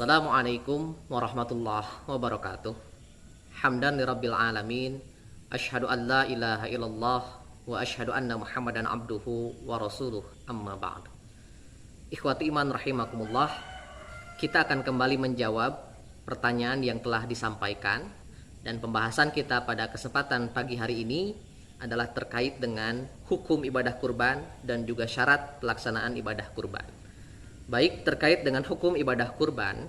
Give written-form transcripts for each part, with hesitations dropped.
Assalamualaikum warahmatullahi wabarakatuh. Hamdan lirabbil alamin. Asyhadu an la ilaha illallah wa asyhadu anna Muhammadan abduhu wa rasuluh. Amma ba'd. Ikhwati iman rahimakumullah. Kita akan kembali menjawab pertanyaan yang telah disampaikan, dan pembahasan kita pada kesempatan pagi hari ini adalah terkait dengan hukum ibadah kurban dan juga syarat pelaksanaan ibadah kurban. Baik, terkait dengan hukum ibadah kurban,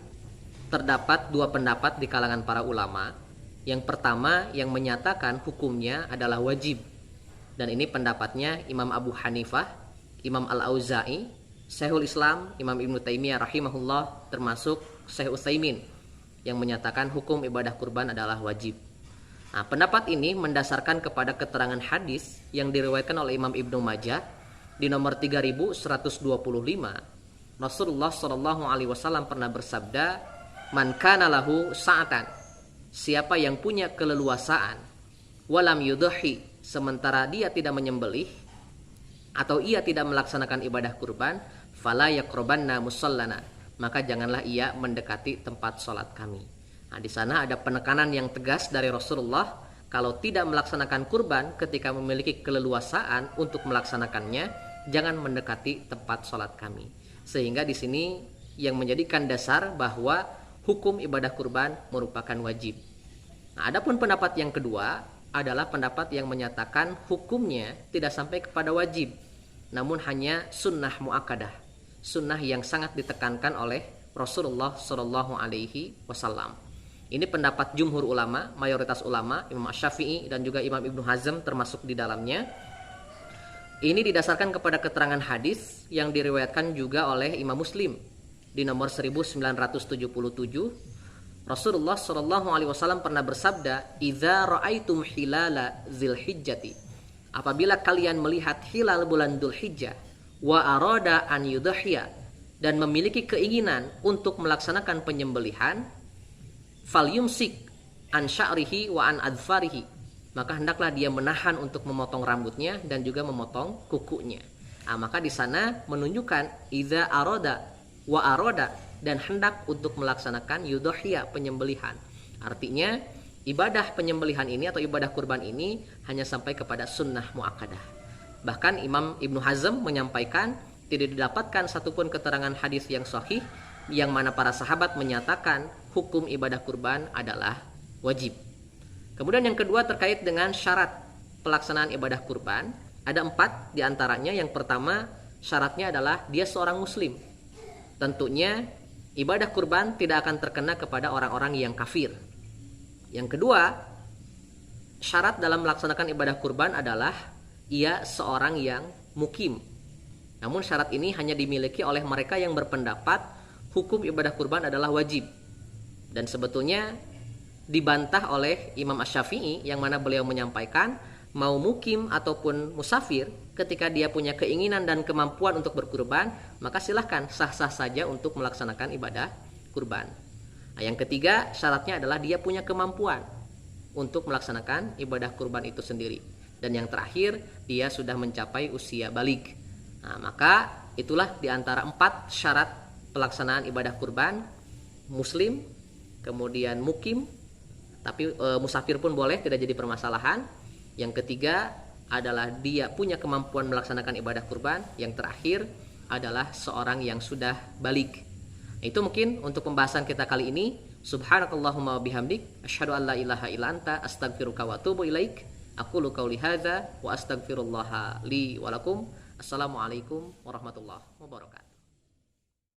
terdapat dua pendapat di kalangan para ulama. Yang pertama yang menyatakan hukumnya adalah wajib, dan ini pendapatnya Imam Abu Hanifah, Imam Al-Auza'i, Syekhul Islam, Imam Ibnu Taimiyah rahimahullah, termasuk Syekh Utsaimin yang menyatakan hukum ibadah kurban adalah wajib. Nah, pendapat ini mendasarkan kepada keterangan hadis yang diriwayatkan oleh Imam Ibnu Majah di nomor 3125. Rasulullah Shallallahu Alaihi Wasallam pernah bersabda, "Man kana lahu sa'atan," siapa yang punya keleluasaan, walam yudhi, sementara dia tidak menyembelih atau ia tidak melaksanakan ibadah kurban, fala yaqrabanna musallana, maka janganlah ia mendekati tempat sholat kami. Nah, di sana ada penekanan yang tegas dari Rasulullah, kalau tidak melaksanakan kurban ketika memiliki keleluasaan untuk melaksanakannya, jangan mendekati tempat sholat kami. Sehingga di sini yang menjadikan dasar bahwa hukum ibadah kurban merupakan wajib. Nah, adapun pendapat yang kedua adalah pendapat yang menyatakan hukumnya tidak sampai kepada wajib, namun hanya sunnah muakkadah, sunnah yang sangat ditekankan oleh Rasulullah Shallallahu Alaihi Wasallam. Ini pendapat jumhur ulama, mayoritas ulama, Imam Asy-Syafi'i dan juga Imam Ibnu Hazm termasuk di dalamnya. Ini didasarkan kepada keterangan hadis yang diriwayatkan juga oleh Imam Muslim di nomor 1977. Rasulullah Shallallahu Alaihi Wasallam pernah bersabda, "Idza ra'aitum hilala Dzulhijjati," apabila kalian melihat hilal bulan Dzulhijjah, wa arada an yudhiya, dan memiliki keinginan untuk melaksanakan penyembelihan, falyumsik an sya'rihi wa an adfarihi, maka hendaklah dia menahan untuk memotong rambutnya dan juga memotong kukunya. Nah, maka di sana menunjukkan idza arada wa arada, dan hendak untuk melaksanakan yudhiya, penyembelihan. Artinya ibadah penyembelihan ini atau ibadah kurban ini hanya sampai kepada sunnah muakkadah. Bahkan Imam Ibnu Hazm menyampaikan tidak didapatkan satupun keterangan hadis yang sahih yang mana para sahabat menyatakan hukum ibadah kurban adalah wajib. Kemudian yang kedua terkait dengan syarat pelaksanaan ibadah kurban, ada 4 diantaranya. Yang pertama, syaratnya adalah dia seorang muslim. Tentunya ibadah kurban tidak akan terkena kepada orang-orang yang kafir. Yang kedua, syarat dalam melaksanakan ibadah kurban adalah ia seorang yang mukim. Namun syarat ini hanya dimiliki oleh mereka yang berpendapat hukum ibadah kurban adalah wajib. Dan sebetulnya dibantah oleh Imam Asy-Syafi'i yang mana beliau menyampaikan mau mukim ataupun musafir, ketika dia punya keinginan dan kemampuan untuk berkurban, maka silahkan sah-sah saja untuk melaksanakan ibadah kurban. Nah, yang ketiga syaratnya adalah dia punya kemampuan untuk melaksanakan ibadah kurban itu sendiri. Dan yang terakhir, dia sudah mencapai usia baligh. Nah, maka itulah diantara 4 syarat pelaksanaan ibadah kurban: muslim, kemudian mukim, tapi musafir pun boleh, tidak jadi permasalahan. Yang ketiga adalah dia punya kemampuan melaksanakan ibadah kurban. Yang terakhir adalah seorang yang sudah baligh. Itu mungkin untuk pembahasan kita kali ini. Subhanakallahumma wa bihamdik, asyhadu an la ilaha illa anta, astaghfiruka wa atubu ilaik. Aqulu qauli hadza wa astaghfirullaha li wa lakum. Assalamualaikum warahmatullahi wabarakatuh.